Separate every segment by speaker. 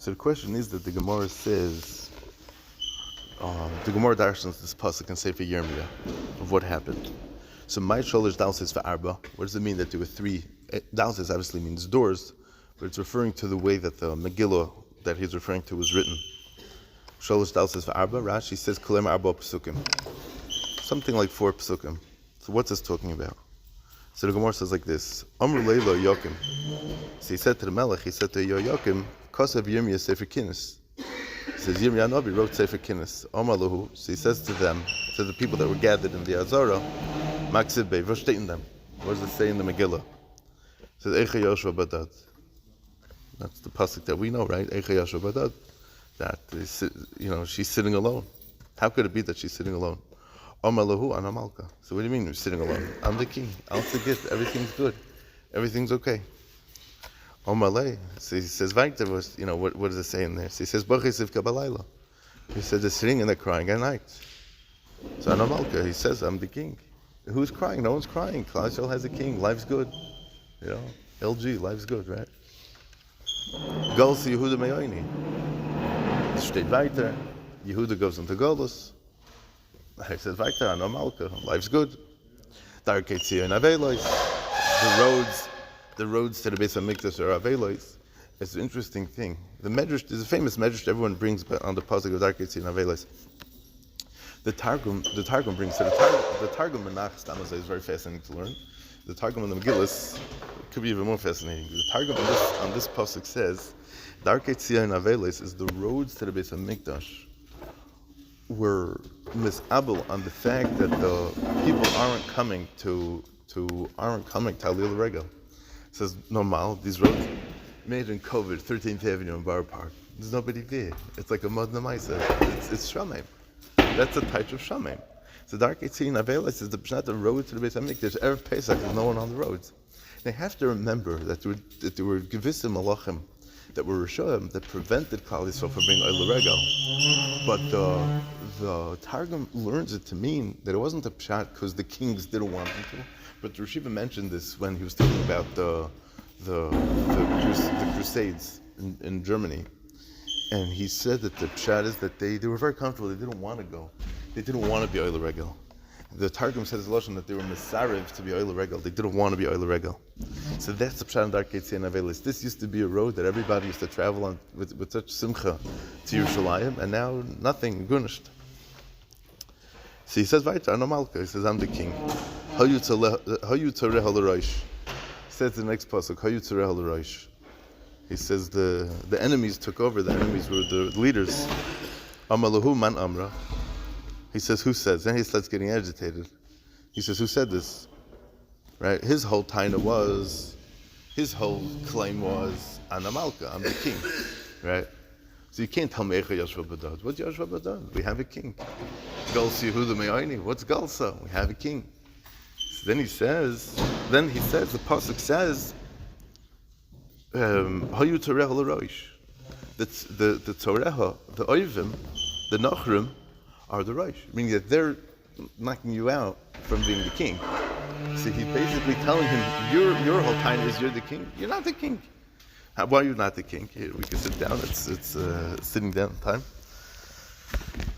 Speaker 1: So the question is that the Gemara says, the Gemara darshans this pasuk in Sefer Yirmiyah of what happened. So my sholish downstairs for arba. What does it mean that there were three? Downstairs obviously means doors, but it's referring to the way that the Megillah that he's referring to was written. Sholish downstairs for arba. Rashi says kolem arba psukim, something like 4 psukim. So what's this talking about? So the Gemara says like this: Amr leilo Yokim. So he said to the Melech, he said to Yokim, Kosav Yirmiyah Sefer Kinnis. He says Yirmiyah Navi wrote Sefer Kinnis. Amar Lahu. So he says to them, to the people that were gathered in the Azara, Maksiv Bey, what steht in them? What does it say in the Megillah? It says Eicha Yoshua Badad. That's the pasuk that we know, right? Eicha Yoshua Badad. That is, she's sitting alone. How could it be that she's sitting alone? Amar Lahu Ana Malka. So what do you mean you're sitting alone? I'm the king. I'll forget. Everything's good. Everything's okay. Omalei. So he says, what does it say in there? So he says, Bachisiv Kabbalayla. He says, they're sitting and they're crying at night. So Ana Malka, he says, I'm the king. Who's crying? No one's crying. Klal Yisrael has a king. Life's good. LG, life's good, right? Gols Yehuda Meyoini. Steht weiter. Yehuda goes into Golus. He says, weiter, Ana Malka. Life's good. Darkei Tzia and Avelois. The roads to the Beis HaMikdash are Avelois. It's an interesting thing. The Medrash, there's a famous Medrash everyone brings on the pasuk of Darkei Tzia and Avelois. The Targum brings to the Targum Menach Stamazai is very fascinating to learn. The Targum on the Megillas could be even more fascinating. The Targum on this pasuk says, Darkei Tzia and Avelois is the roads to the Beis HaMikdash were misabel on the fact that the people aren't coming to Aliyah Regel. It says normal, these roads made in COVID, 13th Avenue in Borough Park. There's nobody there. It's like a mud namaisa. It's Shamim. That's a type of Shamim. So Darkei Tzia and Avelois is the road to the Beis HaMikdash. Erev Pesach, there's no one on the roads. They have to remember that there were Gevissim Malachim that were Rishonim that prevented Klal Yisrael from being Oil Regel. But the Targum learns it to mean that it wasn't a pshat because the kings didn't want them to. But the Rishiva mentioned this when he was talking about the Crusades in Germany. And he said that the pshat is that they were very comfortable. They didn't want to go. They didn't want to be Oil Regel. The Targum says Lashon that they were Mesarev to be Oil Regel. They didn't want to be Oil Regel. So that's the pshat in Darkei Tzia and Avelois. This used to be a road that everybody used to travel on with such simcha to Yerushalayim, and now nothing, gunished. So he says, Vaita, Ana Malka. He says, I'm the king. Hayu Tzareh HaLarosh. He says the next pasuk, Hayu Tzareh HaLarosh. He says the enemies took over. The enemies were the leaders. Amalahu man amra. He says, who says? Then he starts getting agitated. He says, who said this? Right? His whole claim was, Ana Malka, I'm the king. Right? So you can't tell me Eicha Yoshua Badad. What's Yoshua Badad? We have a king. Galsa Yehuda Me'ayni. What's Galsa? We have a king. So then he says, the pasuk says, Hayu Toreha L'Roish. The Toreha, the Oivim, the Nachrim, are the Rosh, meaning that they're knocking you out from being the king. So he's basically telling him, your whole time is you're the king. You're not the king. Why are you not the king? Here, we can sit down. It's sitting down time.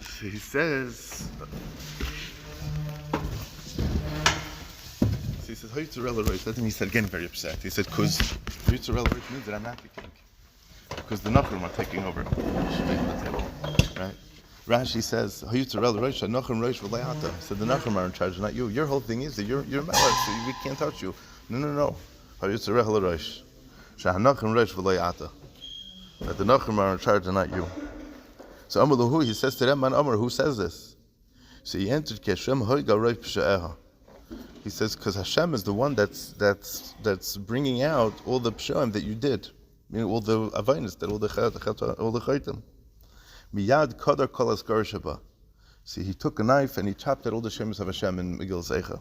Speaker 1: So he says, Hayu Tzareh L'Roish. Then he said, again very upset. He said, because Hayu Tzareh L'Roish means that I'm not the king. Because the Nachrim are taking over. Right? Rashi says, Hayu Tzareh L'Roish, Nachrim Roish V'Le'ata. So the Nachrim are in charge, not you. Your whole thing is that you're Melech, so we can't touch you. No. Hayu Tzareh L'Roish. Sha'Nachrim Roish V'Le'ata. That the Nachrim are in charge and not you. So Amalahu, he says to them, Man Amar, who says this? So he entered Keshem Hoiga Roish P'She'eha. He says, because Hashem is the one that's bringing out all the pshaim that you did, meaning all the avainis, that all the chaytim. Miyad kadar kol askar sheba. See, he took a knife and he chopped out all the shemus of Hashem in Megillah's Eicha.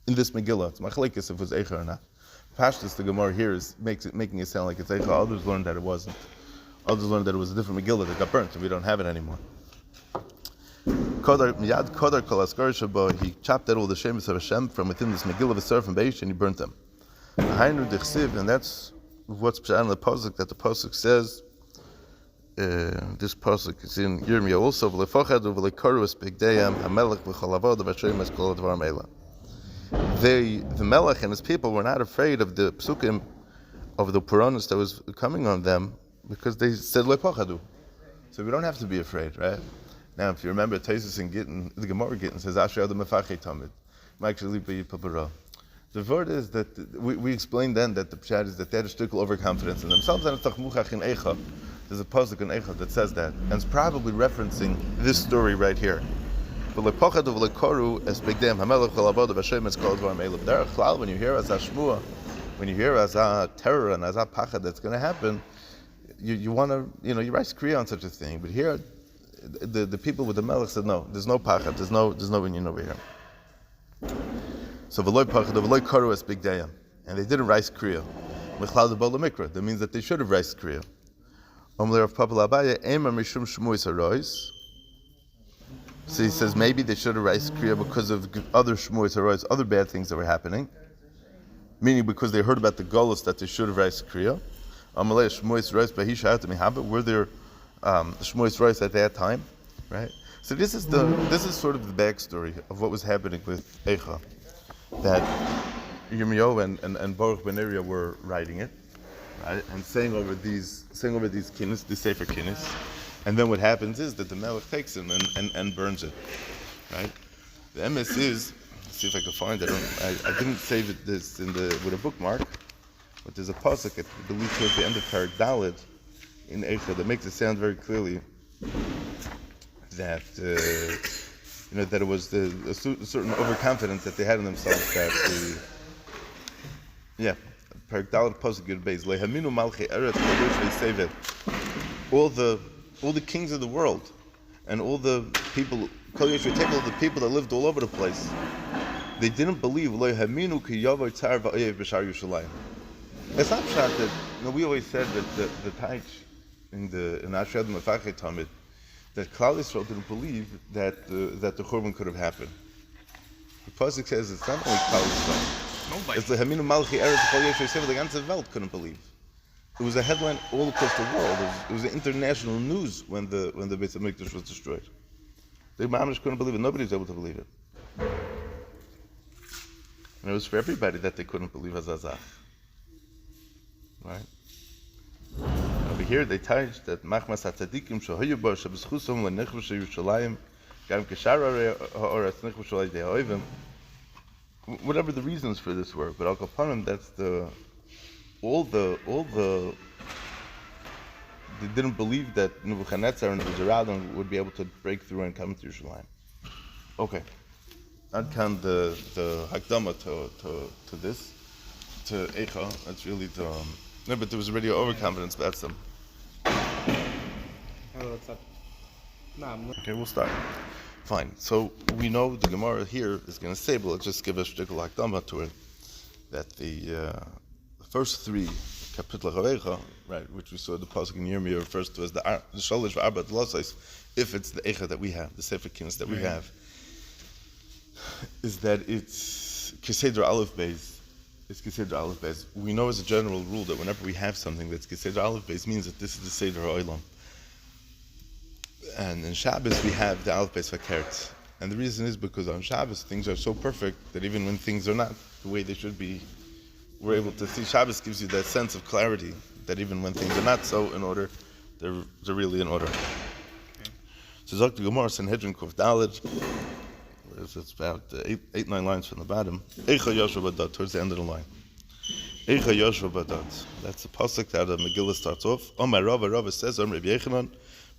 Speaker 1: In this Megillah, it's machlekes if it was Eicha or not. Pashtus, the Gemara here is making it sound like it's Eicha. Others learned that it wasn't. Others learned that it was a different Megillah that got burnt, and we don't have it anymore. Miyad kadar kol askar sheba. He chopped out all the shemus of Hashem from within this Megillah of the Seraph and Beish, and he burnt them. And that's what's pshat in the pasuk, that the pasuk says this pasuk is in Yirmiyah also. V'lefachadu v'lekaru es bigdeiam hamelech v'chol avoda v'shoyim es kol advarim eila. The Melech and his people were not afraid of the psukim of the Puranas that was coming on them because they said lepachadu. So we don't have to be afraid, right? Now, if you remember, Taisus in Gittin, the Gemara Gittin says, "Asher adam mefachei tamid." The word is that we explained then that the pshat is that they had a shtickle overconfidence in themselves, and it's tachmuchach in eicha. There's a pasuk in eicha that says that, and it's probably referencing this story right here. When you hear as a shmua, when you hear as a terror and as a pachad that's going to happen, you want to, you write kriya on such a thing. But here, the people with the melech said, no, there's no pachad, there's no inyan over here. So v'loy pachad, v'loy karu es bigdayam, and they didn't write kriya. That means that they should have write kriya. So he says maybe they should have raised kriya because of other shmuos or other bad things that were happening, meaning because they heard about the golus that they should have raised kriya. Were there shmuos rois at that time, right? So this is sort of the backstory of what was happening with Eicha, that Yirmiyahu and Baruch ben Neriah were writing it, right, and saying over these kinnis, the sefer kinnis. And then what happens is that the Melech takes him and burns it, right? The MS is, let's see if I can find it. I didn't save it with a bookmark, but there's a pasuk I believe towards the end of Parak Daled in Eicha that makes it sound very clearly that that it was a certain overconfidence that they had in themselves that Parak Daled pasuk Yud Beis lehaminu malchei eretz kadosh save it. All the kings of the world and all the people, all the people that lived all over the place, they didn't believe. It's not pshat that we always said that the Taich in Asher Adam Mefachei Tamid, that Klal Yisrael didn't believe that the Churban could have happened. The pasuk says it's not only Klal Yisrael. It's the Haminu Malchi Eretz Chol Yeshu the ganze Welt couldn't believe. It was a headline all across the world. It was international news when the Beit HaMikdash was destroyed. The Mamish couldn't believe it. Nobody was able to believe it. And it was for everybody that they couldn't believe Azazach. Right? Over here they touched that Machmas HaTzadikim Shohayu Bo Shebeschusom LeNechvusha Yerushalayim Gam Keshara Ha'oretz Nechvusha Leidei Ha'oivim. Whatever the reasons for this were, but Al Kapanim, that's all the they didn't believe that Nebuchadnezzar and Uzaradan would be able to break through and come to Yerushalayim. Okay, that can the Hakdama to this to Eicha. That's really no, but there was already overconfidence about them. Okay, we'll start. Fine. So we know the Gemara here is going to say, but let's just give a shtickle Hakdama to it, that the first three kapitla of Eicha, right, which we saw the pasuk in Yirmiyah refers to as the shalish v'arbat losais, if it's the Eicha that we have, the sefer kinnis that we have, is that it's Keseder Aleph Beis. It's Keseder Aleph Beis. We know as a general rule that whenever we have something that's Keseder Aleph Beis, means that this is the Seder Ha'olam. And in Shabbos we have the Aleph Beis Vakert. And the reason is because on Shabbos things are so perfect that even when things are not the way they should be, we're able to see. Shabbos gives you that sense of clarity that even when things are not so in order, they're really in order. So Zok the Gemara Sanhedrin Kuf Daled, it's about 8-9 lines from the bottom. Eicha Yoshua Badat, towards the end of the line. Eicha Yoshua Badat. That's the pasuk that the Megillah starts off. Omar Rava says, Om Rabbi Yechanan,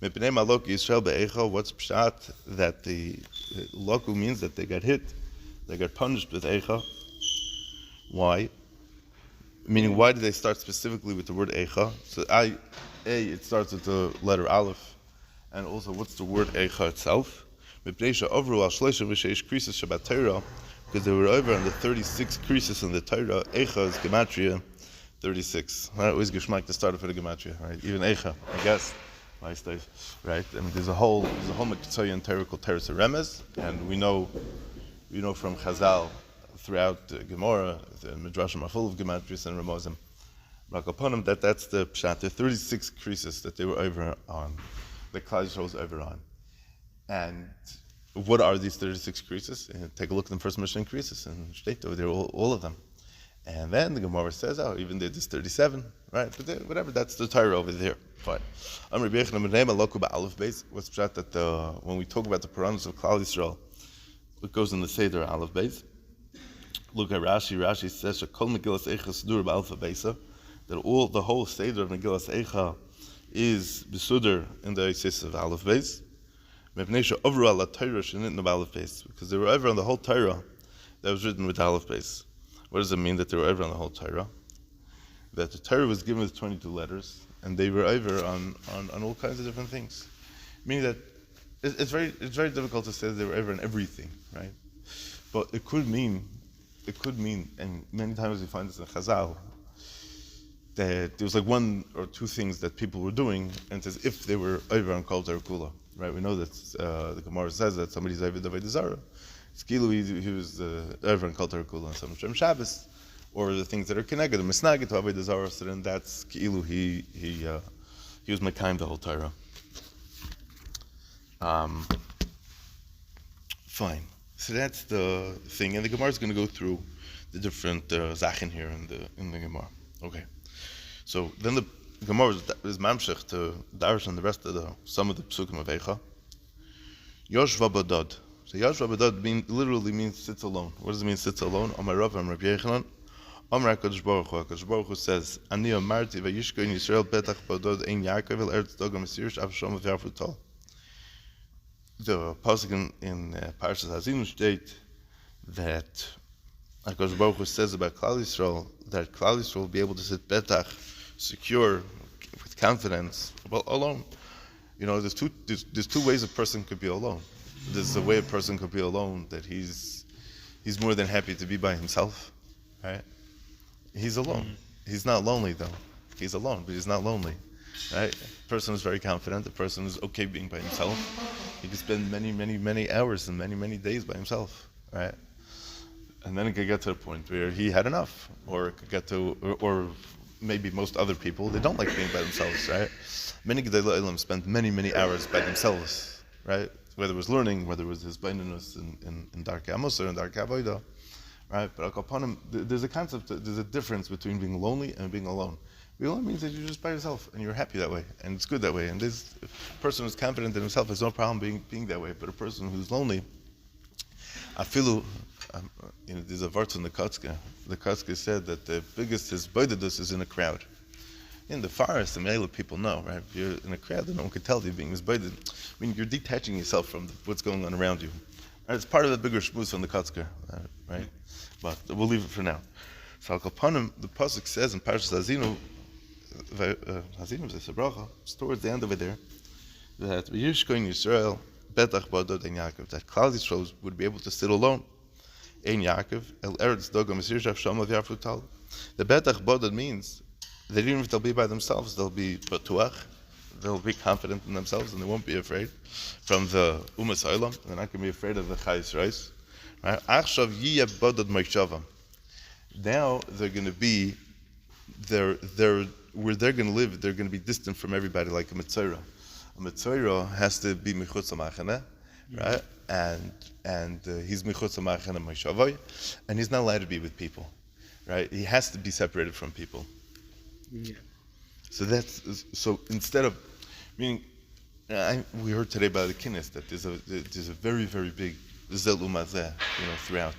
Speaker 1: Mepnei Malok Yisrael Be'eicha. What's pshat? That the loku means that they got hit, they got punished with Eicha. Why? Meaning, why did they start specifically with the word Eicha? So it starts with the letter Aleph, and also what's the word Eicha itself? Because they were over on the 36 creases in the Torah. Eicha is gematria 36. Right? Always geschmack to start off with a gematria, right? Even Eicha, I guess. Right? I mean, there's a whole Mekitzoyan Torah called Teres Remez, and we know from Chazal throughout Gemara, the Midrashim are full of gematrias and Ramozim, That's the pshat. There are 36 creases that they were over on, that Klal Yisrael was over on. And what are these 36 creases? Take a look at the first Mishnah creases, and state over there all of them. And then the Gemara says, oh, even there, there's 37, right? But whatever, that's the Torah over there. Fine. What's pshat that when we talk about the Puranas of Klal Yisrael, it goes in the Seder Aleph Beis. Look at Rashi. Rashi says, "Kol Megillas Eicha Sidur b'Alpha Beisa," that the whole Seder of Megillas Eicha is besuder in the Isis of Aleph Beis. Because they were over on the whole Torah that was written with Aleph Beis. What does it mean that they were over on the whole Torah? That the Torah was given with 22 letters, and they were over on all kinds of different things. Meaning that it's very difficult to say that they were over on everything, right? But it could mean, and many times we find this in Chazal, that there was like one or two things that people were doing, and it's as if they were over on Kol Torah Kula, right? We know that the Gemara says that somebody's over the Avodah Zarah. Skilu, he was over on Kol Torah Kula and some Shem Shabbos, or the things that are connected, the Misnagit to Avodah Zarah. So then that's Skilu, he was Mekayim the whole Torah. Fine. So that's the thing, and the Gemara is going to go through the different Zachen here in the Gemara. Okay. So then the Gemara is mamshech to Darish and the rest of some of the Psukim of Eicha. Yoshva Badad. So Yoshva Badad literally means sits alone. What does it mean, sits alone? Amar Rav and Rabbi Yechanan. Amar HaKadosh Baruch Hu. HaKadosh Baruch Hu says, Ani amarti vayishkoin Yisrael betach badad ein Yaakov el eretz dogam esirish av shom v'yarfutal. The pasuk in Parshas Hazinu state that HaKadosh Baruch Hu says about Klal Yisrael that Klal Yisrael will be able to sit betach, secure, with confidence, well, alone. You know, there's two ways a person could be alone. There's a way a person could be alone that he's more than happy to be by himself, right? He's alone. He's not lonely though. He's alone, but he's not lonely, right? A person is very confident. The person is okay being by himself. He could spend many hours and many days by himself, right? And then it could get to a point where he had enough, or it could get to, or maybe most other people, they don't like being by themselves, right? Many Gedolei Olam spent many hours by themselves, right? Whether it was learning, whether it was his beinunus in Darkei Amos or in Darkei Avodah, right? But upon him, there's a concept, there's a difference between being lonely and being alone. Being alone means that you're just by yourself and you're happy that way, and it's good that way. And this person who's confident in himself has no problem being that way. But a person who's lonely, afilu, there's a verse in the Kotzke. The Kotzke said that the biggest hisbodedus is in a crowd. In the forest, the male people know, right? If you're in a crowd, then no one can tell you're being hisboded. I mean, you're detaching yourself from what's going on around you. Right? It's part of the bigger shmuz on the Kotzke, right? But we'll leave it for now. So Al Kapanim, the pasuk says in Parshas Hazinu, it's towards the end of it there, that Yishkoin Yisrael betach badod ein Yaakov, that Klal Yisrael would be able to sit alone. Ein Yaakov el eretz dogam esirish shamav yarfutal. The betach badod means that even if they'll be by themselves, they'll be batuach, they'll be confident in themselves, and they won't be afraid from the umas olam. They're not going to be afraid of the chayis reis. Right? Achshav yiyeh badod moishava. Now they're going to be where they're going to live, they're going to be distant from everybody, like a Metzora. A Metzora has to be Mechutz HaMachane, right? And he's Mechutz HaMachane Moishavoy, and he's not allowed to be with people, right? He has to be separated from people. Yeah. So instead of, meaning, we heard today by the Kinnis that there's a very big Zel Umazeh, throughout.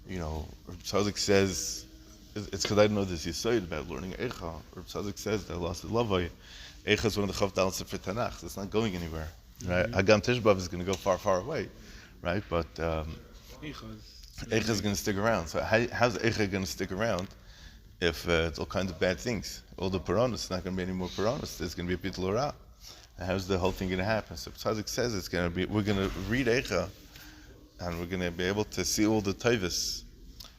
Speaker 1: Tzadik says, it's because I didn't know this Yisod about learning Eicha. Or Tzadik says that lost Lavoi, Eicha is one of the Chav Dal Sefer Tanakh. It's not going anywhere, right? Hagam Tishbav is going to go far away, right? But Eicha is going to stick around. So how's Eicha going to stick around if it's all kinds of bad things? All the Puranos, it's not going to be any more Puranos. There's going to be a Pitul Ora. How's the whole thing going to happen? So Tzadik says it's going to be, we're going to read Eicha, and we're going to be able to see all the Taivas.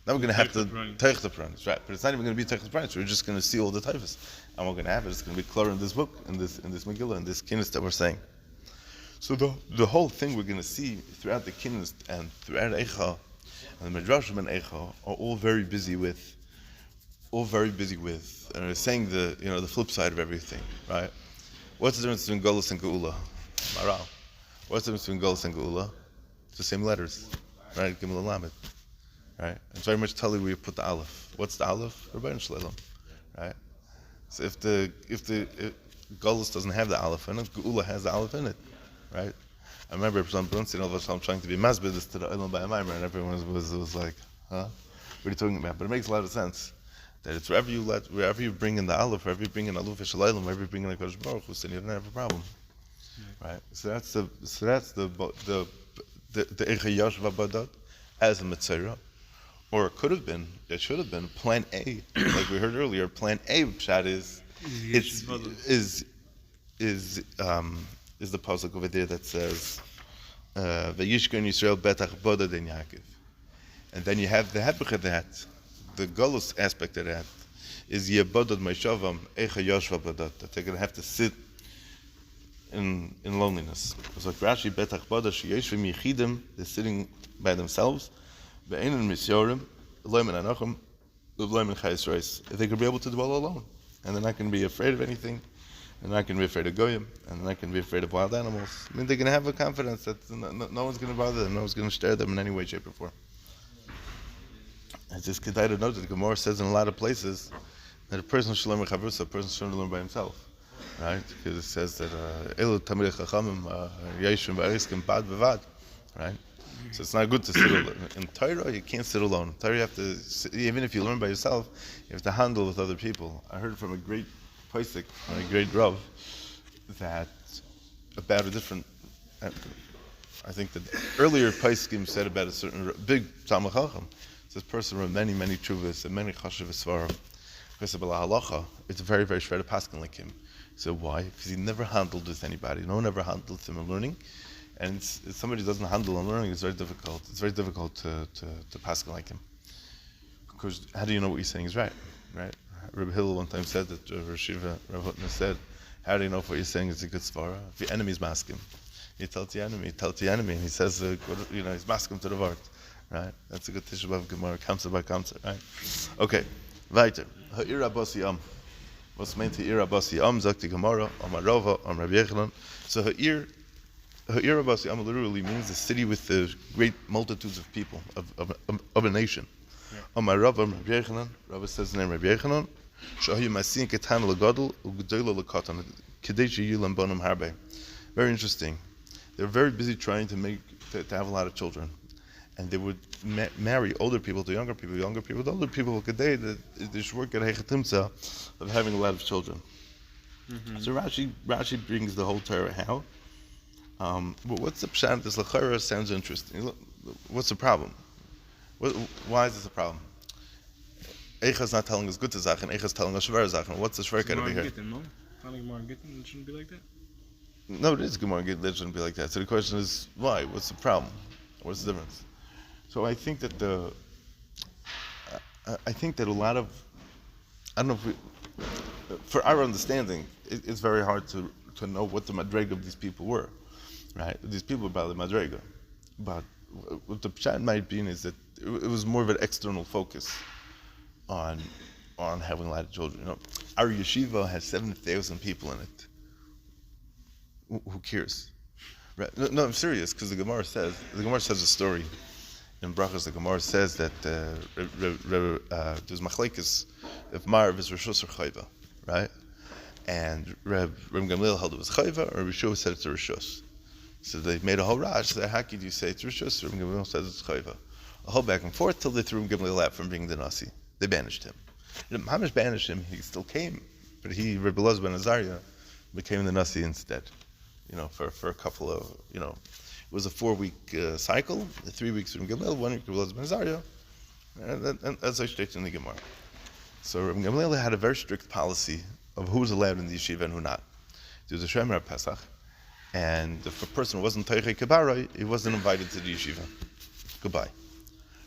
Speaker 1: Now we're going to have to Teich the Puranos, right? But it's not even going to be Teich the Puranos. We're just going to see all the Taivas, and we're going to have it. It's going to be clear in this book, in this Megillah, in this Kinnis that we're saying. So the whole thing we're going to see throughout the Kinnis and throughout Eicha, and the Midrashim and Eicha are all very busy with all very busy with, and are saying the flip side of everything, right? What's the difference between Golus and Geula? Maral. What's the difference between Golus and Geula? It's the same letters, right? Gimel and Lamed, right? It's very much tell you where you put the Aleph. What's the Aleph? Rebbeinu Shalom, right? So if Golus doesn't have the Aleph in it, Geula has the Aleph in it, right? I remember some Brunstein all of a sudden trying to be masbid to the Olam by a Maimer, and everyone was like, huh? What are you talking about? But it makes a lot of sense that it's wherever you bring in the Aleph, wherever you bring in Aluf Shalayim, wherever you bring in the Kodesh Baruch Hu, then you don't have a problem, right? So that's the Eicha Yashva Badat as a Metzora, or it should have been Plan A, like we heard earlier. Plan A pshat is the pasuk over there that says Vayishkon Yisrael betach Boda den Yaakov. And then you have the hepech of that, the Golus aspect of that, is Yebodod Meishavam Eicha Yoshva Bodod, that they're going to have to sit in loneliness. It's like Rashi Betach Boda Sheyeshvim Yechidim, they're sitting by themselves. Ve'ein Misyorim, Loimen Anochem, Loimen Chayis Reis. They could be able to dwell alone, and they're not going to be afraid of anything. They're not going to be afraid of goyim, and they're not going to be afraid of wild animals. I mean, they're going to have a confidence that no one's going to bother them, no one's going to stare at them in any way, shape, or form. It's just kedai to note that the Gemara says in a lot of places that a person should learn a person should learn by himself, right? Because it says that elu tamid chachamim yeshim v'ariskim bad b'vad, right? So it's not good to sit alone. In Torah, you can't sit alone. In Torah, you have to, even if you learn by yourself, you have to handle with other people. I heard from a great Paisik, a great Rav, that about a different. I think that earlier Paiskim said about a certain big Talmid Chacham. This person wrote many tshuvas and many chashuv svarim. Because about halacha, it's very shver to paskin like him. So why? Because he never handled with anybody. No one ever handled with him in learning, and if somebody doesn't handle in learning, it's very difficult. It's very difficult to paskin like him. Because how do you know what you're saying is right? Right? Reb Hillel one time said that Rav Shiva, Rav Hutner said, how do you know if what you're saying is a good svara? If your enemy's masking, you tell the enemy, and he says, he's masking to the word. Right? That's a good Tisha B'Av Gemara. Kamsa by Kamsa, right? Okay. Weiter. Ha'ir Abbasi Am. What's meant to Ir Abbasi Am? Sagt die Gemara. Am Arava. Am Rabbi Yechanan. So Ha'ir Abbasi Am literally means the city with the great multitudes of people, of a nation. Am Arava. Am Rabbi Yechanan. Rabbi says the name Rabbi Yechanan. Shahi Masin Ketan L'Gadol U'Gdoilo L'Katan. Kedei Sheyilam Bonam Harbe. Very interesting. They're very busy trying to have a lot of children. And they would marry older people to younger people to older people. Today, they should work at hechetimtza of having a lot of children. Mm-hmm. So Rashi brings the whole Torah how. But what's the pshat? This lachara sounds interesting. What's the problem? Why is this a problem? Eicha's not telling us good Sachen. Eicha's telling us shver Sachen. What's the shver over here?
Speaker 2: No? Not like Gemara Gittin. It shouldn't be like that.
Speaker 1: No, it is Gemara Gittin. It shouldn't be like that. So the question is, why? What's the problem? What's the difference? So I think that a lot of, I don't know if for our understanding, it's very hard to know what the madrega of these people were, right? These people were by the madrega, but what the pshat might be is that it was more of an external focus on having a lot of children. Our yeshiva has 7,000 people in it. Who cares? Right? No, I'm serious, because the Gemara says a story. In Brachos, the Gemara says that there's machlekes if Marv is Rishus or Chayva, right? And Reb Gamliel held it was Chayva, or Rishus said it's a Rishus. So they made a whole rash. So how could you say it's Rishus? Reb Gamliel says it's Chayva. A whole back and forth till they threw Reb Gamliel out from being the Nasi. They banished him. Mamish banished him. He still came, but Reb Elazar ben Azariah became the Nasi instead. For a couple of, it was a 4-week cycle, 3 weeks from Gamliel, 1 week from Elazar ben Azariah, and as I stated in the Gemara. So Rabbi Gamliel had a very strict policy of who was allowed in the yeshiva and who not. There was a Shemer at Pesach, and if a person wasn't Teichei Kebaroi, he wasn't invited to the yeshiva. Goodbye.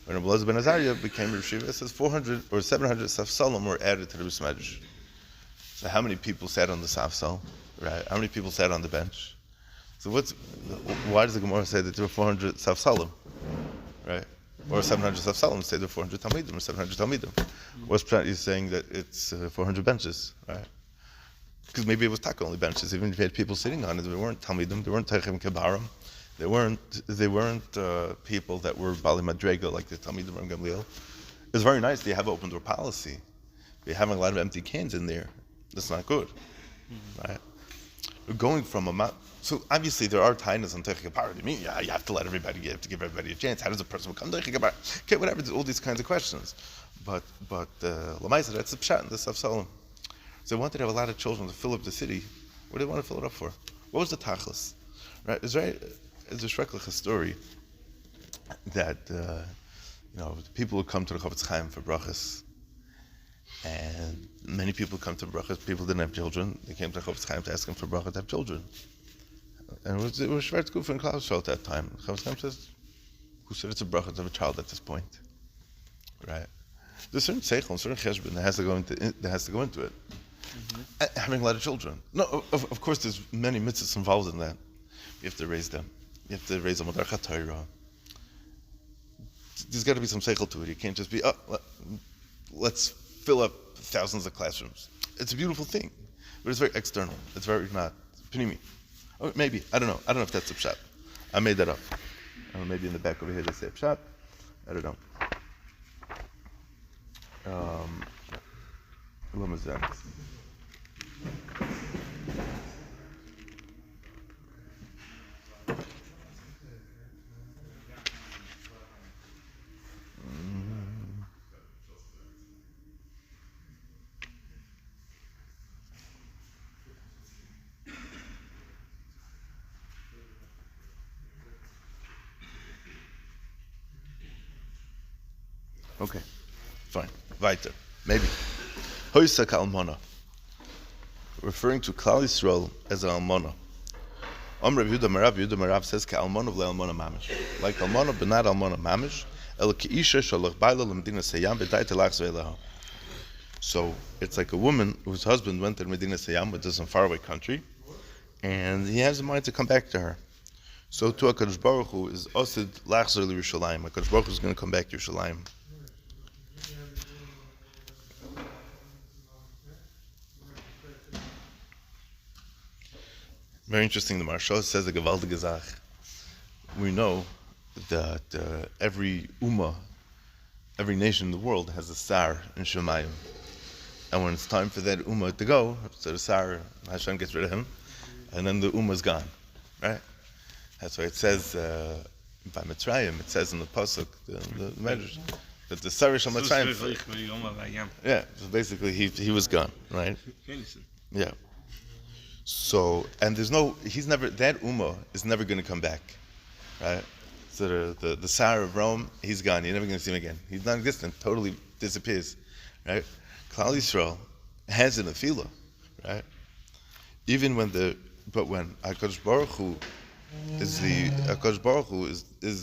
Speaker 1: When Elazar ben Azariah became a yeshiva, it says 400 or 700 safsalim were added to the Beis Medrash. So how many people sat on the safsal? Right? How many people sat on the bench? So why does the Gemara say that there were 400 safsalim? Right? Or 700 Safsalim, say they're 400 Talmidim or 700 Talmidim. What's Pshat is saying that it's 400 benches, right? Because maybe it was taka only benches. Even if you had people sitting on it, they weren't Talmidim, they weren't Teichim Kebarim, they weren't people that were Bali Madrega like the Talmidim and Gamliel. It's very nice they have open door policy. They're having a lot of empty cans in there. That's not good, right? We're going from so obviously there are tainas on Teichim Kebarim. I mean, yeah, you have to let everybody, you have to give everybody a chance. How does a person become Teichim Kebarim? Okay, whatever, all these kinds of questions. But Lamaisa, that's the Pshat in the Safsalim. So they wanted to have a lot of children to fill up the city. What did they want to fill it up for? What was the tachlis? Right? It's a shreklich story that people would come to the Chavetz Chaim for brachas, and many people come to brachas. People didn't have children. They came to the Chavetz Chaim to ask him for bracha to have children. And it was Schwarz Kufa and Klaus at that time. The Chavetz Chaim says, "Who said it's a bracha to have a child at this point?" Right? There's certain seichel, certain cheshbon that has to go into it. Having a lot of children. No, of course, there's many mitzvahs involved in that. You have to raise them. You have to raise them with Archat Torah. There's got to be some seichel to it. You can't just be, let's fill up thousands of classrooms. It's a beautiful thing, but it's very external. It's very not panimi. Oh, maybe, I don't know. I don't know if that's a pshat. I made that up. Maybe in the back over here they say pshat. I don't know. What was that? Okay, fine. Weiter. Maybe. Hoysa ka'almona. Referring to Klal Yisrael as an almona. Rav Yehuda says ka'almona v'le'almona mamish. Like almona, but not almona mamish. El k'isha shalach baila l'medina sayam b'day telach zve'elaha. So it's like a woman whose husband went to Medina Sayam, which is a faraway country, and he has a mind to come back to her. So to HaKadosh Baruch Hu is osid lachzer l'Yerushalayim. HaKadosh Baruch Hu is going to come back to Yerushalayim. Very interesting. The Maharsha says a gewaltige Zach. We know that every ummah, every nation in the world has a sar in Shemayim. And when it's time for that ummah to go, so the sar, Hashem gets rid of him, and then the ummah's gone. Right? That's why it says by Mitzrayim, it says in the Pasuk, the Medrash, that the sar shall Mitzrayim. Yeah, so basically he was gone, right? Yeah. So, and that ummah is never going to come back, right? So the Tsar of Rome, he's gone. You're never going to see him again. He's non-existent, totally disappears, right? Klal Yisrael has an afila, right? Even when HaKadosh Baruch Hu is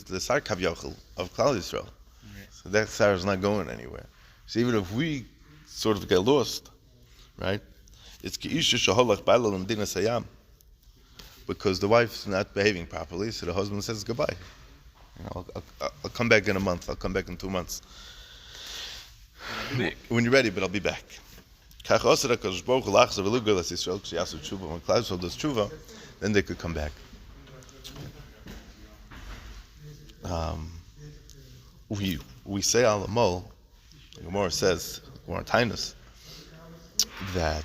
Speaker 1: the Sar Kavyachal of Klal Yisrael, so that Sar is not going anywhere. So even if we sort of get lost, right? It's Ki'isha Shaholach Baila L'Medina Sayam, because the wife's not behaving properly, so the husband says goodbye. I'll come back in a month. I'll come back in 2 months. When you're ready, but I'll be back. When Klal Yisrael does tshuva, then they could come back. We say al amol. Gemara says, Gemara Tainus, that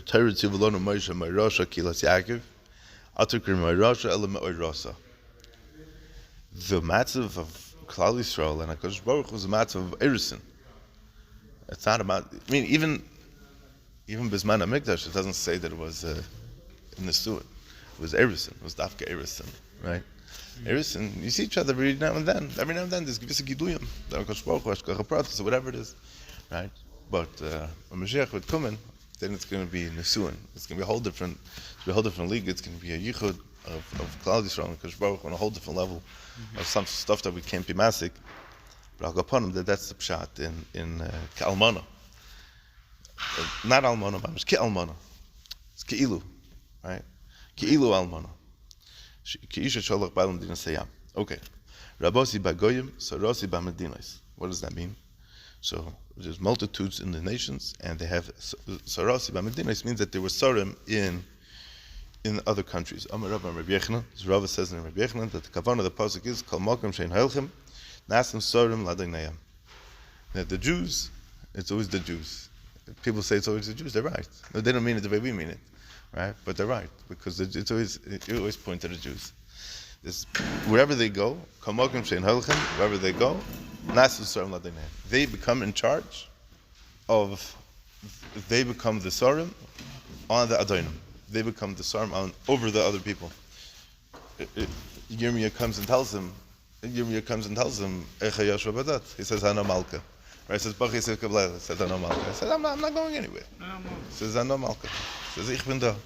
Speaker 1: Torah Tzivulonu Moshe Meirosha Kilas Yaakov Atukrim Meirosha Ela Meirosha. The matzav of Klal Yisrael and HaKadosh Baruch Hu was a matzav of Erison. It's not about. I mean, even Bisman HaMikdash, it doesn't say that it was in the Suat. It was Erison. It was Dafka Erison, right? Erison. You see each other every now and then. Every now and then, there's Givisa Giduyim, HaKadosh Baruch Hu, Hashgacha Pratis, or whatever it is, right? But when Mashiach would come in, then it's going to be Nesuin. It's going to be a whole different league. It's going to be a yichud of Klal Yisrael and Kadosh Baruch Hu on a whole different level of some stuff that we can't be masik. But I'll go upon him that that's the pshat in Almana. Not Almana, but it's Almana. It's Keilu, right? Keilu Almana. Keisha Sholach Bailam Dina Sayam. Okay. Rabosi bagoyim, sarosi bamedinos. What does that mean? So there's multitudes in the nations, and they have sarosi bamedinos means that there were sarim in other countries. Amar Rav Rabbi Yochanan, Rava says in Rabbi Yochanan that the kavanah of the pasuk is kol makom shein heilchem nasim sarim ladeinayim. That the Jews, it's always the Jews. People say it's always the Jews. They're right. No, they don't mean it the way we mean it, right? But they're right because it's always you always point to the Jews. Wherever they go, kol makom shein heilchem, wherever they go, nasim sarim ladeinayim. They become in charge of. They become the sarim on the adonim. They become the sarm over the other people. Yirmiyah comes and tells him, Echa Yashua Badat. He says, Ano Malka. Right? He says, Bach Yisef Kabbalah. He says, Ano Malka. He says, I'm not going anywhere. He says, Ano Malka. He says, Ich bin da.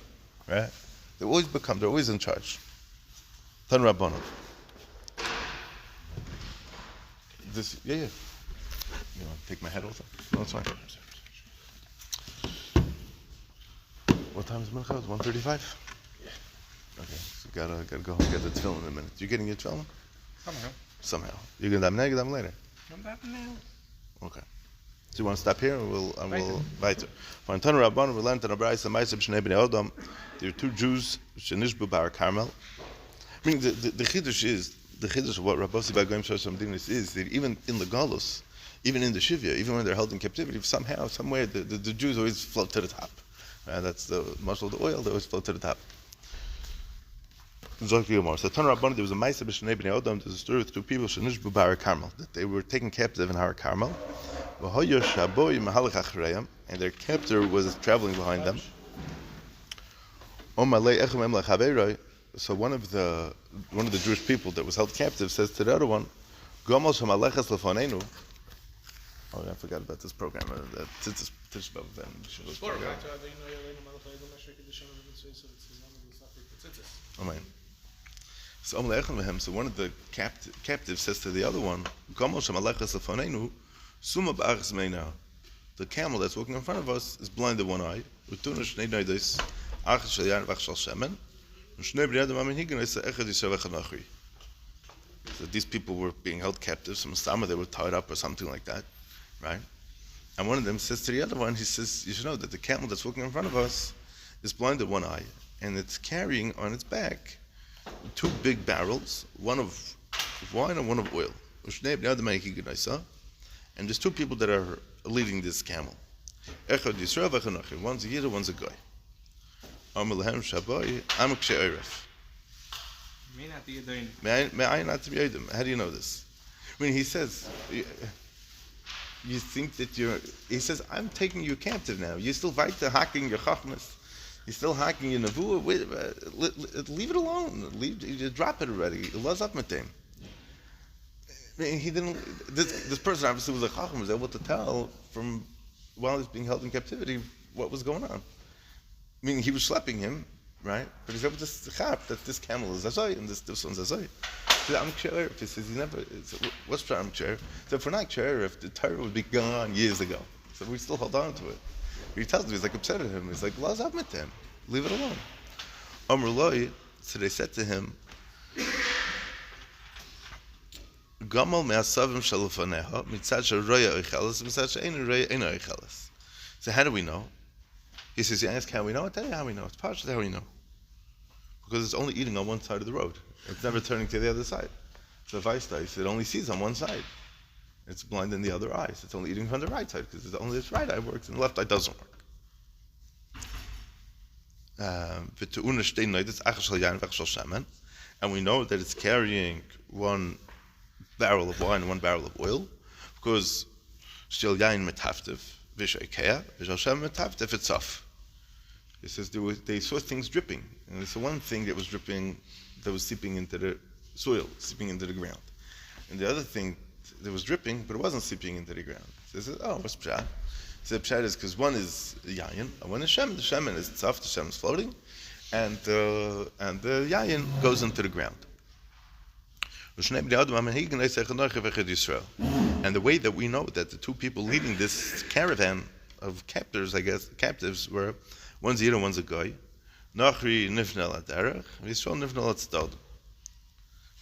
Speaker 1: Right? They're always in charge. Tan Rabbanah. Yeah. You want to take my head also? No, it's fine. What time is Mincha? It's 1:35? Yeah. Okay, so gotta go home and get the tefillin in a minute. You getting your tefillin? Somehow. You gonna daven now? Later?
Speaker 2: I'm daven now.
Speaker 1: Okay. So you want to stop here, and we'll weiter. For Antonu Rabban, we learned in Abrayis and Ma'aseh b'Shnei Bnei Adam. There are two Jews shenishbu bar Carmel. I mean, the chiddush of what Rabbosi Bagoyim Shosham Dinis is that even in the Galus, even in the Shivya, even when they're held in captivity, somehow, somewhere, the Jews always float to the top. That's the muscle of the oil, they always float to the top. So Tan Rabban, there was a Ma'aseh b'Shnei Bnei Adam. There's a story with two people, shenishbu bar Carmel, that they were taken captive in Har Carmel. And their captor was traveling behind them. So one of the Jewish people that was held captive says to the other one, oh, I forgot about this program. So one of the captives says to the other one, the camel that's walking in front of us is blind in one eye. So these people were being held captive. Some Sama, they were tied up or something like that, right? And one of them says to the other one, he says, you should know that the camel that's walking in front of us is blind in one eye, and it's carrying on its back two big barrels, one of wine and one of oil. And there's two people that are leading this camel. One's a Yid, one's a guy. How do you know this? I mean, he says, you think that he says, I'm taking you captive now. You're still weiter hacking your chachmas. You're still hacking your nevuah. Leave it alone. You drop it already. I mean, he didn't. This person obviously was a chacham, was able to tell from while he's being held in captivity what was going on. I mean, he was schlepping him, right? But he's able to chap that this camel is azay and this one's azay. I'm ksher. He says he never. What's for I'm ksher? So if we're not ksher, if the Torah would be gone years ago, so we still hold on to it. He tells me, he's like upset at him. He's like, "La's up with him. Leave it alone." Amr loy. So they said to him, "Gamal me'asavim shalafaneha mitzad sheroya oichelas mitzad she'einu roya eino oichelas." So how do we know? He says, "You ask how we know. I'll tell you how we know. It's partially how we know, because it's only eating on one side of the road. It's never turning to the other side. So Weistais, it only sees on one side. It's blind in the other eye. So it's only eating from the right side because only its right eye works and the left eye doesn't work." And we know that it's carrying one barrel of wine and one barrel of oil, because shel yain metaftev v'sheikea v'shel metaftev itself. It says they saw things dripping, and it's the one thing that was dripping, that was seeping into the soil, seeping into the ground, and the other thing that was dripping, but it wasn't seeping into the ground. So it says, "Oh, what's pshat?" So the pshat is because one is yayin and one is shemen. The shemen is tzaf, the shemen is floating, and the yayin goes into the ground. And the way that we know that the two people leading this caravan of captives were, one's a Yid and one's a guy. Nachri nifnel aderech, Yisrael nifnel atzdod.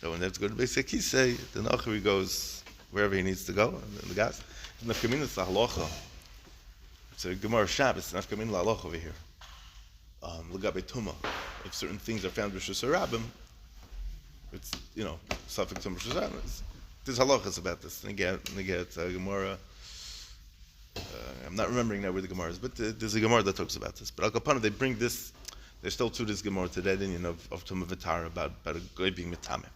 Speaker 1: So when they have to go to Beis Yakisei, the Nachri goes wherever he needs to go, and the gas. Nafkamin is halacha. It's a Gemara Shabbos. Nafkamin halacha over here. L'gabe Tuma. If certain things are found b'Rishus Harabim, it's suffix to Rishus Harabim. There's halachas about this. And again, Gemara. I'm not remembering now where the Gemara is, but there's a Gemara that talks about this. But Al Kapana, they bring this. They're still to this Gemara today, of Tuma V'Tara about a guy being mitame,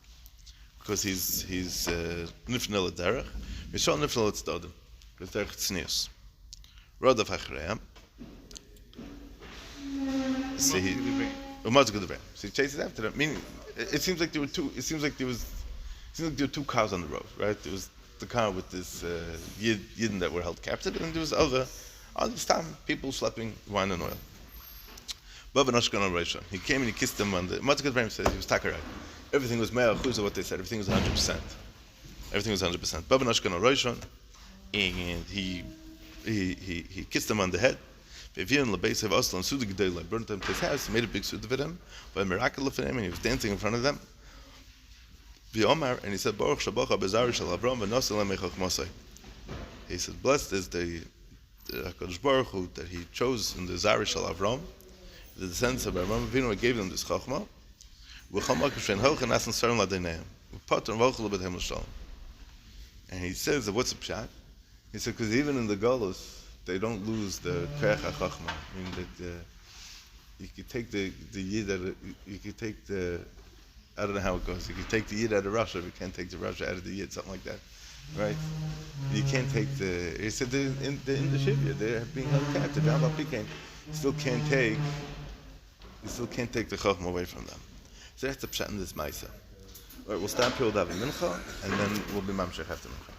Speaker 1: because he's nifnel derech, mishal nifnel tzdodim, because derech tznius. Rodav hachreim. So he chases after them. Meaning, it seems like there were two. It seems like there were two cows on the road, right? There was the car with this yidden that were held captive, and there was other this time people schlepping wine and oil. He came and he kissed them on the Matzah Ibrahim says he was takarai. Everything was me'ah chuz of what they said. Everything was 100%. Everything was 100%. Baba Nashkan Roishon, and he kissed them on the head. Burnt them to his house, made a big suit for them, by a miracle for him, and he was dancing in front of them. And he said, Baruch Shabacha Bezari Shal Avram v'Nosel Lemechach Mosai. He said, blessed is the HaKadosh Baruch Hu that he chose in the Zari Shal Avram, the descendants of Avram Avinu, gave them this Chachma. And he says that what's the pshat? He said because even in the Golos they don't lose the Koach HaChachma. I mean that you could take the Yid you could take the, I don't know how it goes. You could take the Yid out of Russia, but you can't take the Russia out of the Yid, something like that, right? You can't take the. He said in the Shivya they're being held captive. You still can't take the Chachma away from them. So that's the pshat in this Maisa. All right, we'll stop here with Daven Mincha, and then we'll be Mamshech after Mincha.